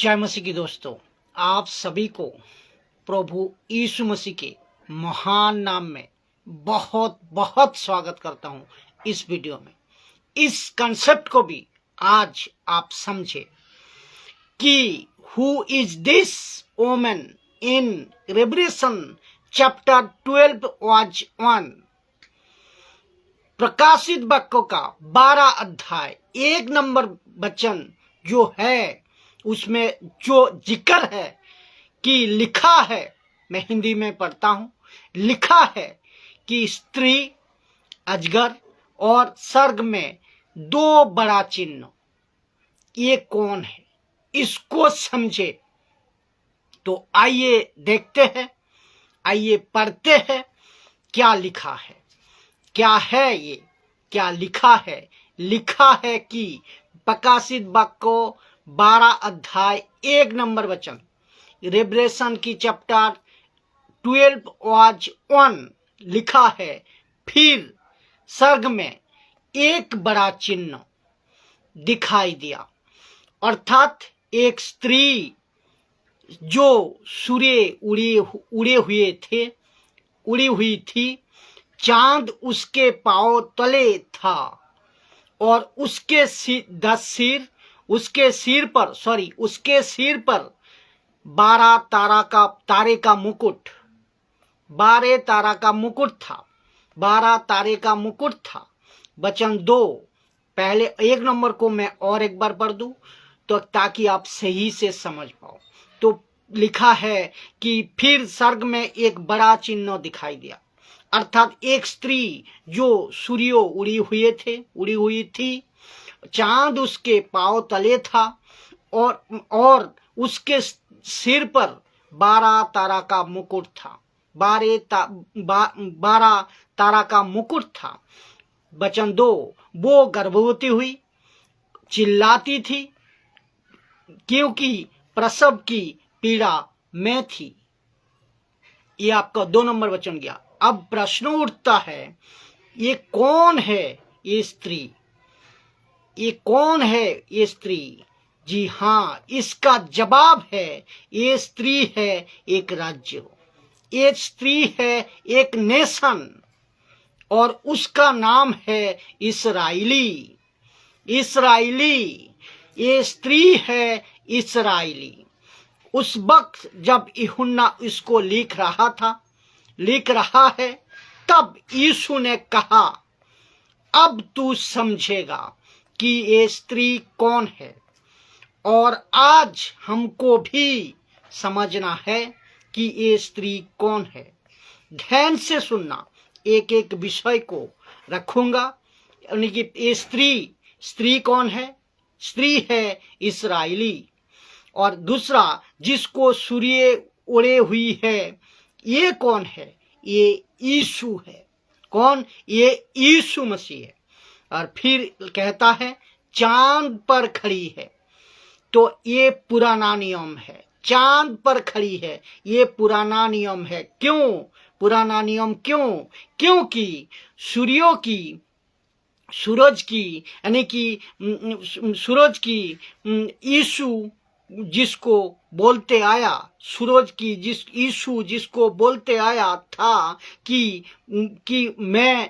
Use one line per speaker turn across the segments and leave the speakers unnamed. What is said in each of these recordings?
जय मसीह की दोस्तों, आप सभी को प्रभु यीशु मसीह के महान नाम में बहुत बहुत स्वागत करता हूं। इस वीडियो में इस कंसेप्ट को भी आज आप समझे कि who is this woman in revelation chapter 12 verse 1। प्रकाशित वाक्यों का 12 अध्याय 1 नंबर वचन जो है उसमें जो जिक्र है कि लिखा है, मैं हिंदी में पढ़ता हूं, लिखा है कि स्त्री, अजगर और सर्ग में दो बड़ा चिन्ह, ये कौन है, इसको समझे। तो आइए देखते हैं, आइए पढ़ते हैं क्या लिखा है, क्या है ये, क्या लिखा है। लिखा है कि प्रकाशित वाक्यों 12 अध्याय 1 नंबर वचन, रेवलेशन की चैप्टर 12 वर्स 1 लिखा है, फिर स्वर्ग में एक बड़ा चिन्ह दिखाई दिया, अर्थात एक स्त्री जो सूर्य उड़ी हुई थी, चांद उसके पांव तले था और उसके सिर पर 12 तारे का मुकुट, 12 तारा का मुकुट था, 12 तारे का मुकुट था। वचन 2, पहले 1 नंबर को मैं और एक बार पढ़ दूं तो ताकि आप सही से समझ पाओ। तो लिखा है कि फिर स्वर्ग में एक बड़ा चिन्ह दिखाई दिया, अर्थात एक स्त्री जो सूर्य उड़ी हुई थी, चांद उसके पांव तले था और उसके सिर पर 12 तारा का मुकुट था, 12 तारा का मुकुट था। वचन 2, वो गर्भवती हुई, चिल्लाती थी क्योंकि प्रसव की पीड़ा में थी। ये आपका 2 नंबर वचन गया। अब प्रश्न उठता है, ये कौन है ये स्त्री, ये कौन है ये स्त्री? जी हाँ, इसका जवाब है, ये स्त्री है एक राज्य, ये स्त्री है एक नेशन, और उसका नाम है इस्राएली। ये स्त्री है इस्राएली। उस वक्त जब यूहन्ना इसको लिख रहा है, तब यीशु ने कहा, अब तू समझेगा कि ये स्त्री कौन है। और आज हमको भी समझना है कि ये स्त्री कौन है। ध्यान से सुनना, एक एक विषय को रखूंगा, यानी कि ये स्त्री कौन है? स्त्री है इस्राएली। और दूसरा, जिसको सूर्य उड़े हुई है, ये कौन है? ये यीशु है। कौन? ये यीशु मसीह है। और फिर कहता है चांद पर खड़ी है, तो ये पुराना नियम है। चांद पर खड़ी है, ये पुराना नियम है। क्यों पुराना नियम? क्योंकि सूरज की यीशु जिसको बोलते आया, यीशु जिसको बोलते आया था कि मैं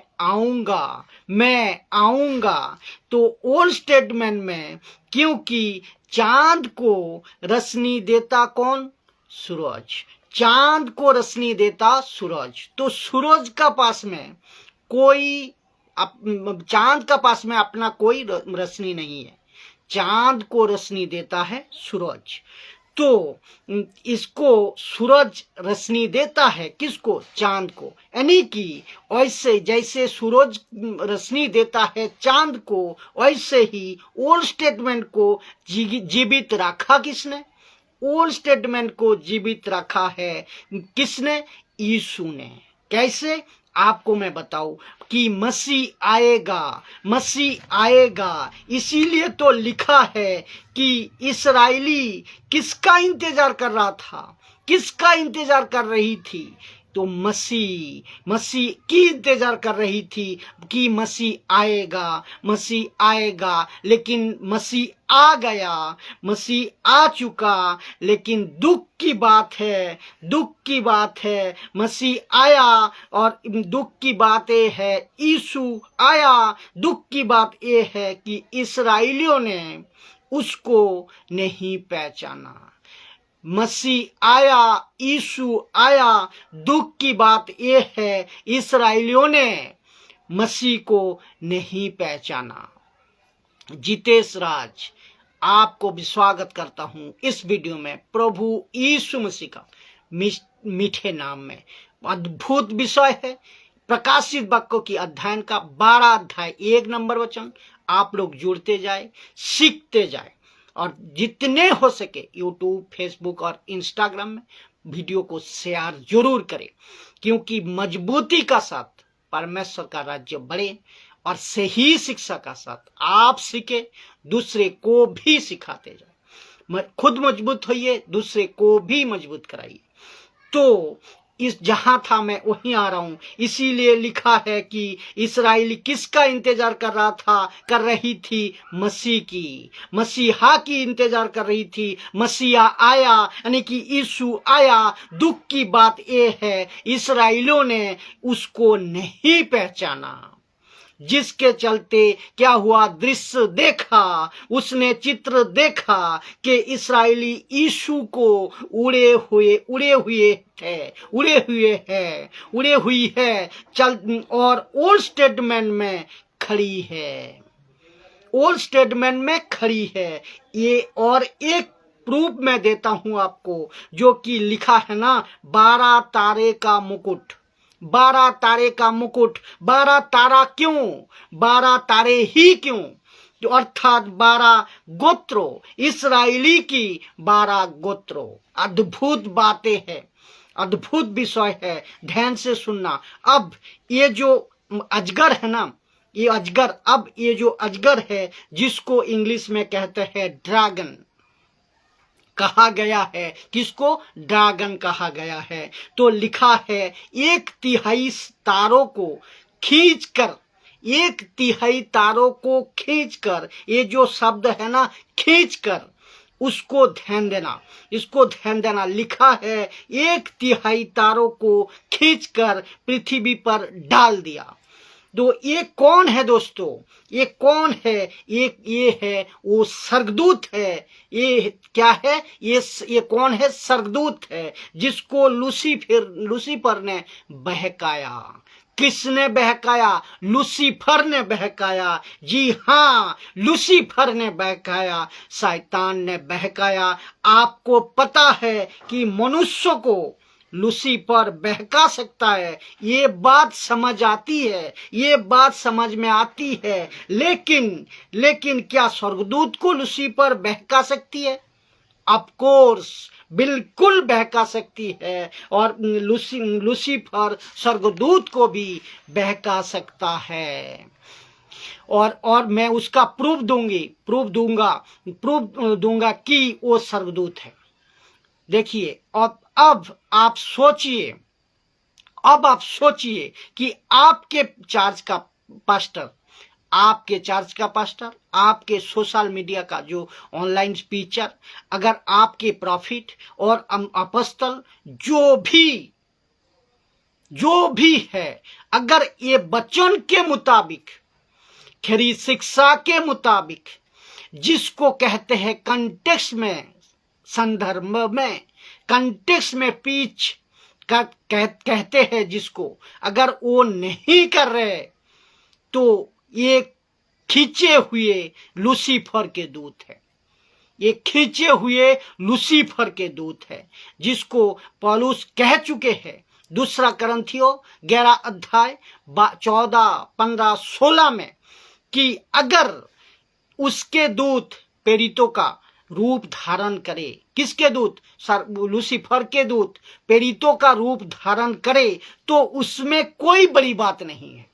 आऊंगा। तो ओल्ड स्टेटमेंट में, क्योंकि चांद को रोशनी देता कौन? सूरज। चांद को रोशनी देता सूरज। तो सूरज का पास में चांद का पास में अपना कोई रोशनी नहीं है, चांद को रोशनी देता है सूरज। तो इसको सूरज रोशनी देता है, किसको? चांद को। यानी कि वैसे जैसे सूरज रोशनी देता है चांद को, वैसे ही ओल्ड स्टेटमेंट को जीवित रखा किसने? ओल्ड स्टेटमेंट को जीवित रखा है किसने? यीशु ने। कैसे? आपको मैं बताऊं कि मसीह आएगा। इसीलिए तो लिखा है कि इस्राएली किसका इंतजार कर रहा था, किसका इंतजार कर रही थी? तो मसीह की इंतजार कर रही थी कि मसीह आएगा, लेकिन मसीह आ गया, मसीह आ चुका। लेकिन दुख की बात है मसीह आया, और दुख की बात ये है यीशु आया। दुख की बात ये है कि इस्राएलियों ने उसको नहीं पहचाना। मसीह आया, यीशु आया, दुख की बात ये है इस्राएलियों ने मसीह को नहीं पहचाना। जितेश राज आपको भी स्वागत करता हूं इस वीडियो में प्रभु यीशु मसीह का मीठे नाम में। अद्भुत विषय है प्रकाशित वाक्यों की अध्ययन का 12 अध्याय 1 नंबर वचन। आप लोग जुड़ते जाए, सीखते जाए, और जितने हो सके यूट्यूब, फेसबुक और इंस्टाग्राम में वीडियो को शेयर जरूर करें, क्योंकि मजबूती का साथ परमेश्वर का राज्य बढ़े, और सही शिक्षा का साथ आप सीखे, दूसरे को भी सिखाते जाए। खुद मजबूत होइए, दूसरे को भी मजबूत कराइए। तो इस जहां था मैं वहीं आ रहा हूं। इसीलिए लिखा है कि इस्राएली किसका इंतजार कर रही थी? मसीह की, मसीहा की इंतजार कर रही थी। मसीहा आया, यानी कि यीशु आया। दुख की बात यह है इस्राएलियों ने उसको नहीं पहचाना, जिसके चलते क्या हुआ? दृश्य देखा, उसने चित्र देखा कि इस्राएली यीशु को उड़े हुई है चल, और ओल्ड टेस्टामेंट में खड़ी है। ये और एक प्रूफ मैं देता हूं आपको, जो कि लिखा है ना, 12 तारे का मुकुट। 12 तारे का मुकुट। 12 तारा क्यों? 12 तारे ही क्यों? जो अर्थात 12 गोत्रों, इस्राएली की 12 गोत्रों। अद्भुत बातें हैं, अद्भुत विषय है, ध्यान से सुनना। अब ये जो अजगर है ना, ये जो अजगर है, जिसको इंग्लिश में कहते हैं ड्रैगन कहा गया है। किसको? ड्रैगन कहा गया है। तो लिखा है 1/3 तारों को खींचकर, 1/3 तारों को खींचकर, ये जो शब्द है ना, खींचकर, उसको ध्यान देना, इसको ध्यान देना। लिखा है 1/3 तारों को खींचकर पृथ्वी पर डाल दिया। तो ये कौन है दोस्तों? ये कौन है? ये है वो स्वर्गदूत है। ये क्या है? ये कौन है? स्वर्गदूत है, जिसको लूसीफर ने बहकाया। किसने बहकाया? लूसीफर ने बहकाया। जी हाँ, लूसीफर ने बहकाया, शैतान ने बहकाया। आपको पता है कि मनुष्य को लूसीफर बहका सकता है, ये बात समझ आती है, ये बात समझ में आती है। लेकिन क्या स्वर्गदूत को लूसीफर बहका सकती है? ऑफ कोर्स, बिल्कुल बहका सकती है। और लूसीफर स्वर्गदूत को भी बहका सकता है। और मैं उसका प्रूफ दूंगा कि वो स्वर्गदूत है। देखिए, अब आप सोचिए कि आपके चर्च का पास्टर, आपके सोशल मीडिया का जो ऑनलाइन स्पीचर, अगर आपके प्रॉफिट और अपॉस्टल जो भी है, अगर ये वचन के मुताबिक, खरी शिक्षा के मुताबिक, जिसको कहते हैं कंटेक्स्ट में, संदर्भ में, कंटेक्स्ट में पीच कहते हैं जिसको, अगर वो नहीं कर रहे, तो ये खींचे हुए लूसीफर के दूत है। ये खींचे हुए लूसीफर के दूत है, जिसको पौलुस कह चुके हैं 2 कुरिन्थियों 11 अध्याय 14, 15, 16 में, कि अगर उसके दूत प्रेरितों का रूप धारण करे, किसके दूत? लूसीफर के दूत प्रेरितों का रूप धारण करे, तो उसमें कोई बड़ी बात नहीं है।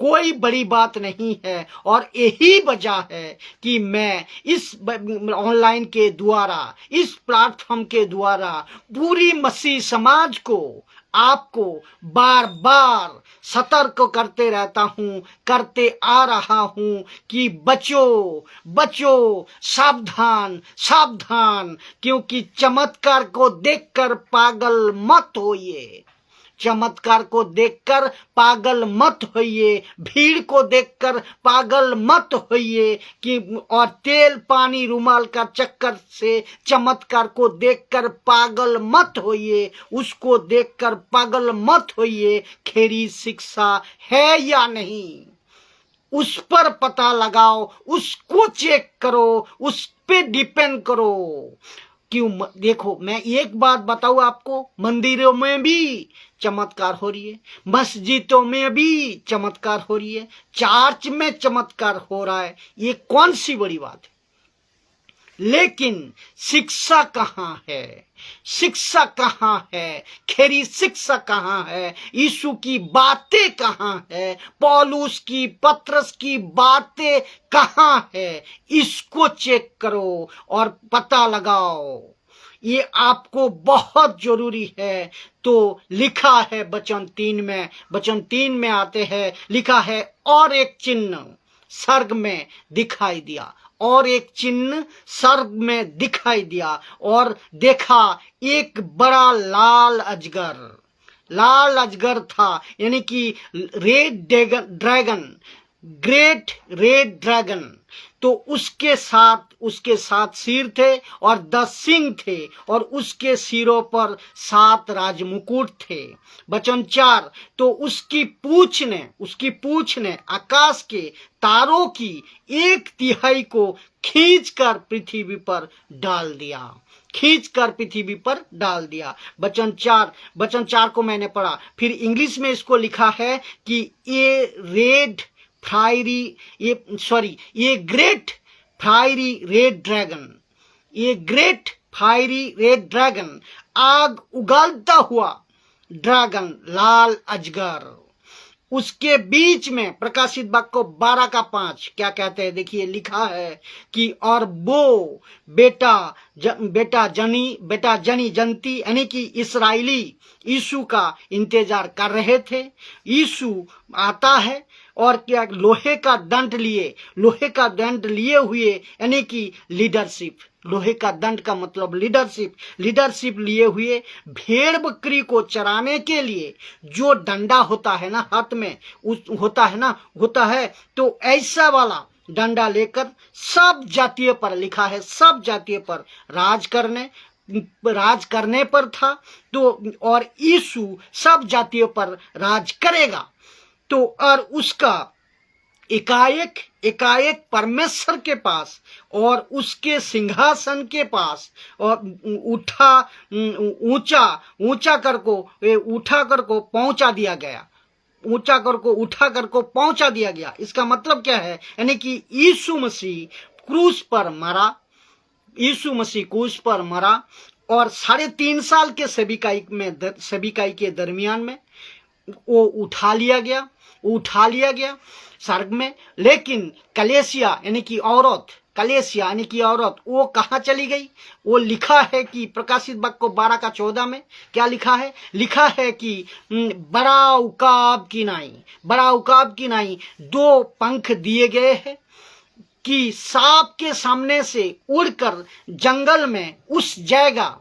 कोई बड़ी बात नहीं है। और यही वजह है कि मैं इस ऑनलाइन के द्वारा, इस प्लेटफॉर्म के द्वारा पूरी मसीह समाज को, आपको बार बार सतर्क करते रहता हूं, करते आ रहा हूं कि बचो बचो, सावधान सावधान, क्योंकि चमत्कार को देखकर पागल मत होइए। चमत्कार को देखकर पागल मत होइए, भीड़ को देखकर पागल मत होइए कि और तेल पानी रुमाल का चक्कर से चमत्कार को देखकर पागल मत होइए, उसको देखकर पागल मत होइए। खरी शिक्षा है या नहीं, उस पर पता लगाओ, उसको चेक करो, उस पे डिपेंड करो। क्यों? देखो, मैं एक बात बताऊं आपको, मंदिरों में भी चमत्कार हो रही है, मस्जिदों में भी चमत्कार हो रही है, चर्च में चमत्कार हो रहा है, ये कौन सी बड़ी बात है? लेकिन शिक्षा कहाँ है? शिक्षा कहाँ है? खरी शिक्षा कहाँ है? यीशु की बातें कहाँ है? पौलुस की, पतरस की बातें कहाँ है? इसको चेक करो और पता लगाओ, ये आपको बहुत जरूरी है। तो लिखा है वचन 3 में, वचन 3 में आते हैं, लिखा है और एक चिन्ह स्वर्ग में दिखाई दिया, और एक चिन्ह स्वर्ग में दिखाई दिया, और देखा एक बड़ा लाल अजगर था, यानी कि red dragon, great red dragon. तो उसके सात सिर थे और 10 सींग थे, और उसके सिरों पर 7 राजमुकुट थे। वचन 4, तो उसकी पूंछ ने आकाश के तारों की 1/3 को खींचकर पृथ्वी पर डाल दिया। वचन 4 को मैंने पढ़ा, फिर इंग्लिश में इसको लिखा है कि ये ग्रेट फायरी रेड ड्रैगन, आग उगलता हुआ ड्रैगन, लाल अजगर, उसके बीच में प्रकाशित वाक्य 12:5 क्या कहते हैं? देखिए, लिखा है कि और वो बेटा जनी यानी कि इस्राएली यीशु का इंतजार कर रहे थे। यीशु आता है और क्या, लोहे का दंड लिए हुए, यानी कि लीडरशिप। लोहे का दंड का मतलब लीडरशिप लिए हुए, भेड़ बकरी को चराने के लिए जो डंडा होता है ना हाथ में, होता है, तो ऐसा वाला डंडा लेकर सब जातियों पर, लिखा है सब जातियों पर राज करने पर था। तो और यीशु सब जातियों पर राज करेगा। तो और उसका एकाएक परमेश्वर के पास और उसके सिंहासन के पास और ऊंचा कर को पहुंचा दिया गया। इसका मतलब क्या है? यानी कि यीशु मसीह क्रूस पर मरा और 3.5 साल के सेविकाई के दरमियान में वो उठा लिया गया स्वर्ग में। लेकिन कलेसिया यानी कि औरत वो कहाँ चली गई? वो लिखा है कि प्रकाशित वाक्य 12:14 में क्या लिखा है कि बड़ा उकाब की नाई 2 पंख दिए गए हैं कि सांप के सामने से उड़कर जंगल में उस जगह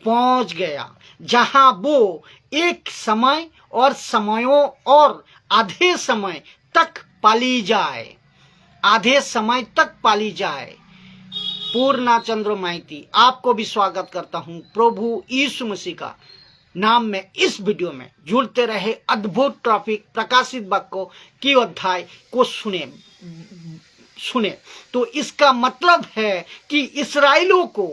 पहुंच गया जहां वो एक समय और समयों और आधे समय तक पाली जाए। पूर्णा चंद्र माइती आपको भी स्वागत करता हूं प्रभु यीशु मसीह का नाम में। इस वीडियो में जुड़ते रहे, अद्भुत टॉपिक प्रकाशित वाक्य की अध्याय को सुने। तो इसका मतलब है कि इस्राएलियों को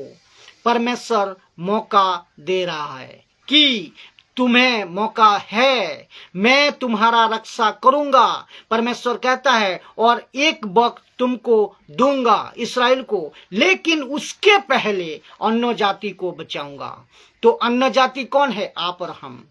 परमेश्वर मौका दे रहा है कि तुम्हें मौका है, मैं तुम्हारा रक्षा करूंगा। परमेश्वर कहता है और एक वक्त तुमको दूंगा इस्राएल को, लेकिन उसके पहले अन्य जाति को बचाऊंगा। तो अन्य जाति कौन है? आप और हम।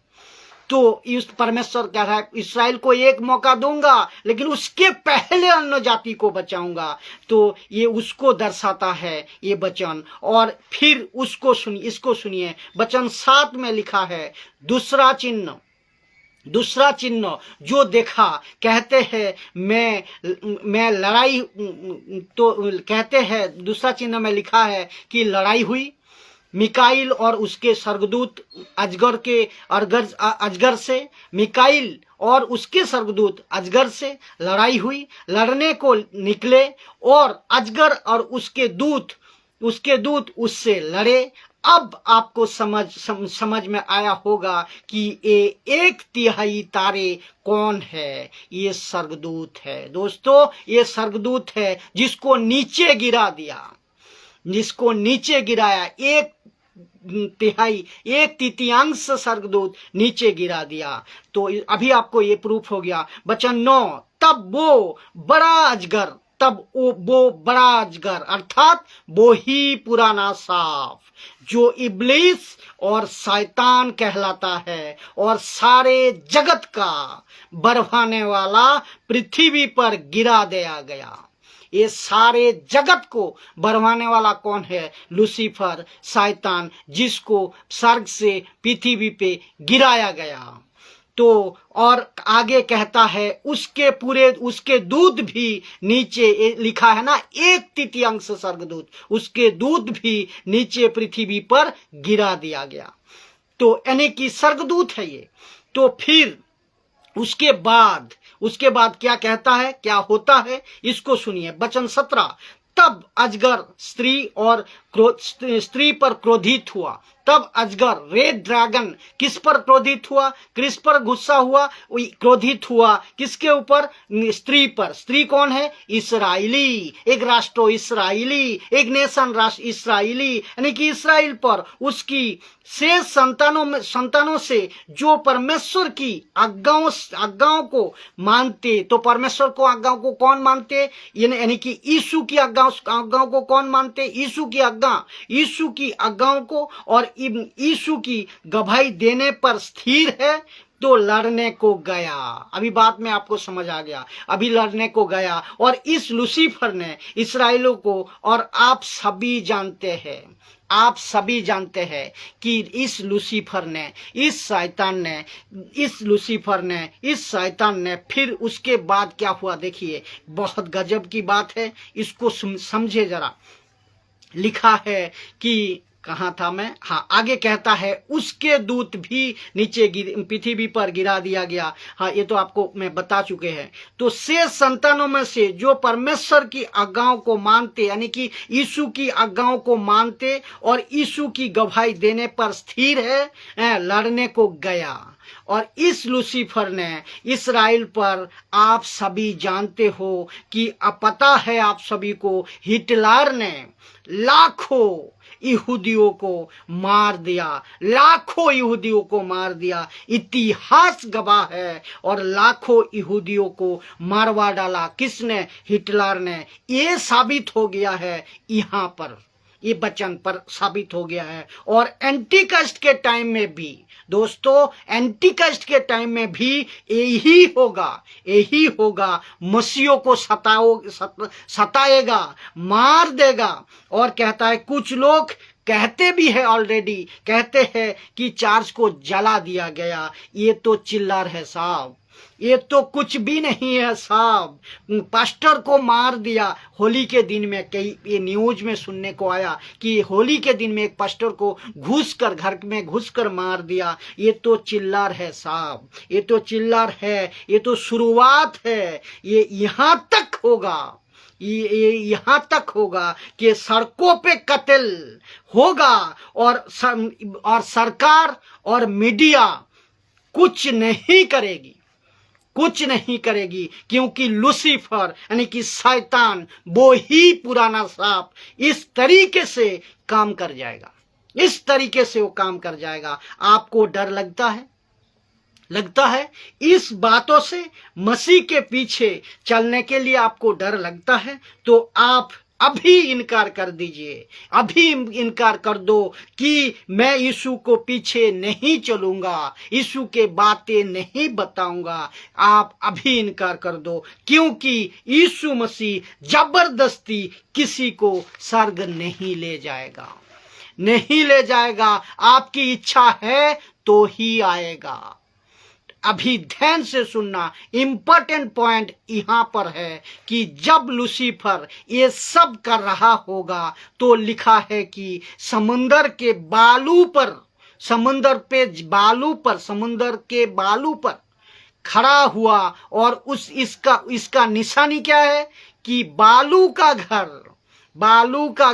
तो इस परमेश्वर कह रहा है इस्राएल को एक मौका दूंगा, लेकिन उसके पहले अन्य जाति को बचाऊंगा। तो ये उसको दर्शाता है ये वचन। और फिर उसको सुनिए, इसको सुनिए, वचन 7 में लिखा है दूसरा चिन्ह जो देखा, कहते हैं मैं लड़ाई, तो कहते हैं दूसरा चिन्ह में लिखा है कि लड़ाई हुई मिकाइल और उसके स्वर्गदूत अजगर से, मिकाइल और उसके स्वर्गदूत अजगर से लड़ाई हुई, लड़ने को निकले और अजगर और उसके दूत उससे लड़े। अब आपको समझ में आया होगा कि ये 1/3 तारे कौन है। ये स्वर्गदूत है दोस्तों, ये स्वर्गदूत है जिसको नीचे गिरा दिया, जिसको नीचे गिराया। 1/3 स्वर्गदूत नीचे गिरा दिया। तो अभी आपको ये प्रूफ हो गया। वचन 9, तब वो बड़ा अजगर अर्थात वो ही पुराना सांप जो इब्लीस और शैतान कहलाता है और सारे जगत का बरवाने वाला पृथ्वी पर गिरा दिया गया। ये सारे जगत को बरवाने वाला कौन है? लूसीफर, शैतान, जिसको स्वर्ग से पृथ्वी पे गिराया गया। तो और आगे कहता है उसके दूत भी नीचे, लिखा है ना 1/3 स्वर्गदूत, उसके दूत भी नीचे पृथ्वी पर गिरा दिया गया। तो यानी कि स्वर्गदूत है ये। तो फिर उसके बाद क्या कहता है, क्या होता है, इसको सुनिए। वचन 17, तब अजगर स्त्री पर क्रोधित हुआ। तब अजगर रेड ड्रैगन किस पर क्रोधित हुआ? किस पर गुस्सा हुआ? क्रोधित हुआ किसके ऊपर? स्त्री पर। स्त्री कौन है? इस्राएली, एक राष्ट्र इस्राएली, एक नेशन राष्ट्र इस्राएली, यानी कि इस्राएल पर, उसकी शेष संतानों से जो परमेश्वर की आज्ञाओं को मानते। तो परमेश्वर को आज्ञाओं को कौन मानते? यानी कि यीशु की आज्ञाओं को कौन मानते? यीशु की आज्ञाओं को और यीशु की गवाही देने पर स्थिर है। तो लड़ने को गया। अभी बात में आपको समझ आ गया। अभी लड़ने को गया और इस लूसीफर ने इस्राएलियों को, और आप सभी जानते हैं कि इस शैतान ने फिर उसके बाद क्या हुआ देखिए, बहुत गजब की बात है, इसको समझे जरा। लिखा है कि कहाँ था मैं, हाँ, आगे कहता है उसके दूत भी नीचे पृथ्वी पर गिरा दिया गया। हाँ, ये तो आपको मैं बता चुके हैं। तो शेष संतानों में से जो परमेश्वर की आज्ञाओं को मानते, यानी कि यीशु की आज्ञाओं को मानते और यीशु की गवाही देने पर स्थिर है, लड़ने को गया। और इस लूसीफर ने इस्राएल पर, आप सभी जानते हो कि पता है आप सभी को, हिटलर ने लाखों यहूदियों को मार दिया। इतिहास गवाह है। और लाखों यहूदियों को मारवा डाला। किसने? हिटलर ने। ये साबित हो गया है यहाँ पर, ये वचन पर साबित हो गया है। और एंटीक्राइस्ट के टाइम में भी दोस्तों, एंटीक्राइस्ट के टाइम में भी यही होगा। मसीहों को सताएगा, मार देगा। और कहता है, कुछ लोग कहते भी है, ऑलरेडी कहते हैं कि चर्च को जला दिया गया। ये तो चिल्लर है साहब, ये तो कुछ भी नहीं है साहब। पास्टर को मार दिया होली के दिन में। कई ये न्यूज में सुनने को आया कि होली के दिन में एक पास्टर को घर में घुसकर मार दिया। ये तो चिल्लर है साहब, ये तो चिल्लर है, ये तो शुरुआत है। ये यहाँ तक होगा कि सड़कों पे कत्ल होगा और सरकार और मीडिया कुछ नहीं करेगी, क्योंकि लूसीफर यानी कि शैतान, वो ही पुराना सांप, इस तरीके से काम कर जाएगा। आपको डर लगता है इस बातों से? मसीह के पीछे चलने के लिए आपको डर लगता है? तो आप अभी इनकार कर दीजिए, अभी इनकार कर दो कि मैं यीशु को पीछे नहीं चलूंगा, यीशु के बातें नहीं बताऊंगा। आप अभी इनकार कर दो, क्योंकि यीशु मसीह जबरदस्ती किसी को स्वर्ग नहीं ले जाएगा, नहीं ले जाएगा। आपकी इच्छा है तो ही आएगा। अभी ध्यान से सुनना, इंपॉर्टेंट पॉइंट यहां पर है कि जब लूसीफर ये सब कर रहा होगा तो लिखा है कि समुंदर के बालू पर, समुंदर के बालू पर खड़ा हुआ। और इसका निशानी क्या है कि बालू का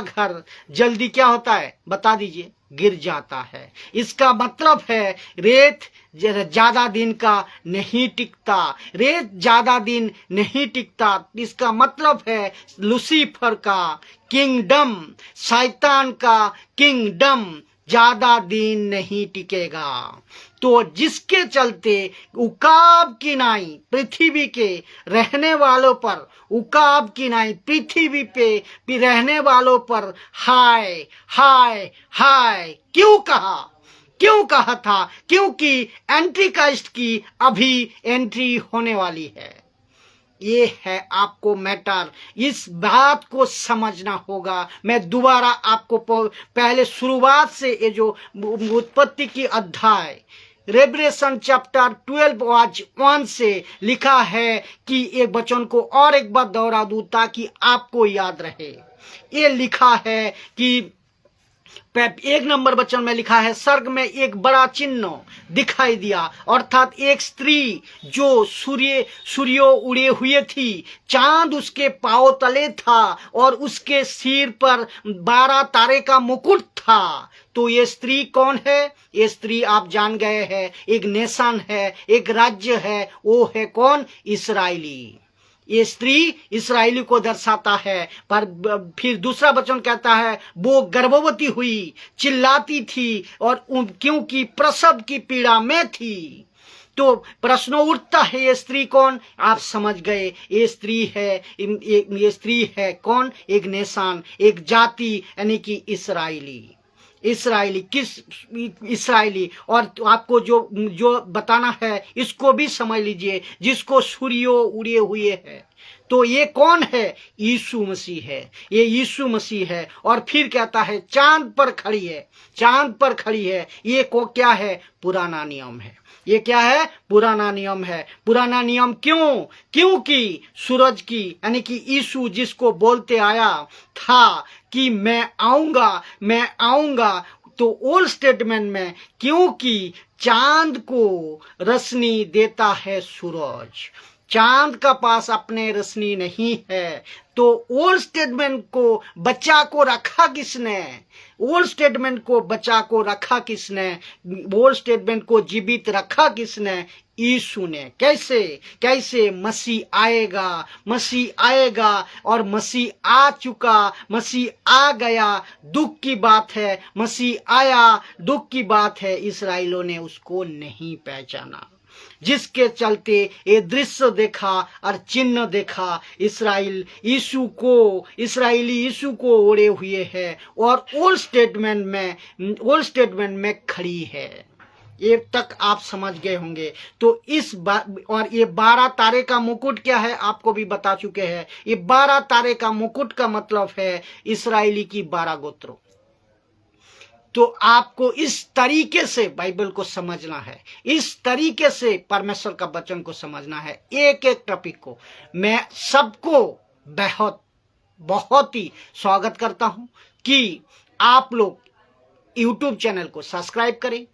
घर जल्दी क्या होता है, बता दीजिए, गिर जाता है। इसका मतलब है रेत ज्यादा दिन का नहीं टिकता, रेत ज्यादा दिन नहीं टिकता। इसका मतलब है लूसीफर का किंगडम, शैतान का किंगडम ज्यादा दिन नहीं टिकेगा। तो जिसके चलते उकाब की नाई पृथ्वी के रहने वालों पर, उकाब की नाई पृथ्वी पे रहने वालों पर हाय हाय हाय क्यों कहा था? क्योंकि एंटी क्राइस्ट की अभी एंट्री होने वाली है। ये है आपको मैटर, इस बात को समझना होगा। मैं दोबारा आपको पहले शुरुआत से ये जो उत्पत्ति की अध्याय रेवलेशन चैप्टर 12:1 से लिखा है कि एक वचन को और एक बार दोहरा दूं ताकि आपको याद रहे। ये लिखा है कि 1 नंबर वचन में लिखा है, स्वर्ग में एक बड़ा चिन्ह दिखाई दिया, अर्थात एक स्त्री जो सूर्य उड़े हुए थी, चांद उसके पांव तले था और उसके सिर पर 12 तारे का मुकुट था। तो ये स्त्री कौन है? ये स्त्री आप जान गए हैं, एक नेशन है, एक राज्य है। वो है कौन? इस्राएली। ये स्त्री इस्राएली को दर्शाता है। पर फिर दूसरा वचन कहता है वो गर्भवती हुई, चिल्लाती थी और क्योंकि प्रसव की पीड़ा में थी। तो प्रश्न उठता है, ये स्त्री कौन? आप समझ गए, ये स्त्री है कौन? एक नेशन, एक जाति, यानी कि इस्राएली। किस इस्राएली? और आपको जो बताना है इसको भी समझ लीजिए, जिसको सूर्य उड़े हुए है। तो ये कौन है? यीशु मसीह है, ये यीशु मसीह है। और फिर कहता है चांद पर खड़ी है। ये को क्या है? पुराना नियम है। ये क्या है? पुराना नियम है। पुराना नियम क्यों? क्योंकि सूरज की, यानी कि यीशु जिसको बोलते आया था कि मैं आऊंगा, तो ओल्ड स्टेटमेंट में क्योंकि चांद को रोशनी देता है सूरज, चांद का पास अपने रोशनी नहीं है। तो ओल्ड स्टेटमेंट को बचा को रखा किसने? ओल्ड स्टेटमेंट को बचा को रखा किसने? ओल्ड स्टेटमेंट को जीवित रखा किसने? यीशु ने। कैसे? मसीह आएगा और मसीह आ चुका, मसीह आ गया। दुख की बात है, मसीह आया, दुख की बात है इस्राएलियों ने उसको नहीं पहचाना, जिसके चलते ये दृश्य देखा और चिन्ह देखा। इस्राएली यीशु को ओढ़े हुए है और ओल्ड स्टेटमेंट में खड़ी है। ये तक आप समझ गए होंगे। तो और ये 12 तारे का मुकुट क्या है आपको भी बता चुके हैं। ये 12 तारे का मुकुट का मतलब है इस्राएली की 12 गोत्रों। तो आपको इस तरीके से बाइबल को समझना है, इस तरीके से परमेश्वर का वचन को समझना है। एक टॉपिक को मैं सबको बहुत ही स्वागत करता हूं कि आप लोग YouTube चैनल को सब्सक्राइब करें,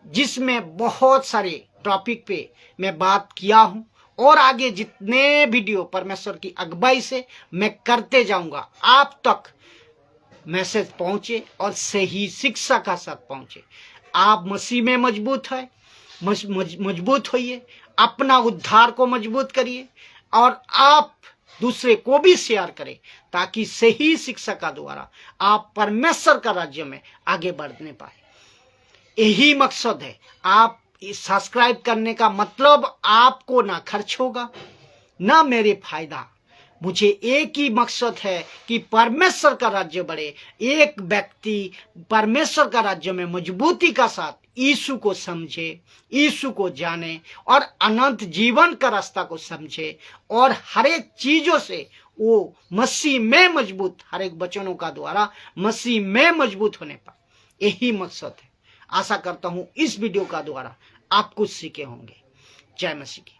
जिसमें बहुत सारे टॉपिक पे मैं बात किया हूं और आगे जितने वीडियो परमेश्वर की अगुवाई से मैं करते जाऊंगा, आप तक मैसेज पहुंचे और सही शिक्षा का साथ पहुंचे। आप मसीह में मजबूत होइए, अपना उद्धार को मजबूत करिए और आप दूसरे को भी शेयर करें, ताकि सही शिक्षा का द्वारा आप परमेश्वर का राज्य में आगे बढ़ने पाए। यही मकसद है। आप सब्सक्राइब करने का मतलब आपको ना खर्च होगा, ना मेरे फायदा, मुझे एक ही मकसद है कि परमेश्वर का राज्य बढ़े। एक व्यक्ति परमेश्वर का राज्य में मजबूती का साथ यीशु को समझे, यीशु को जाने और अनंत जीवन का रास्ता को समझे और हर एक चीजों से वो मसीह में मजबूत, हर एक वचनों का द्वारा मसीह में मजबूत होने पर, यही मकसद है। आशा करता हूं इस वीडियो का द्वारा आप कुछ सीखे होंगे। जय मसीह की।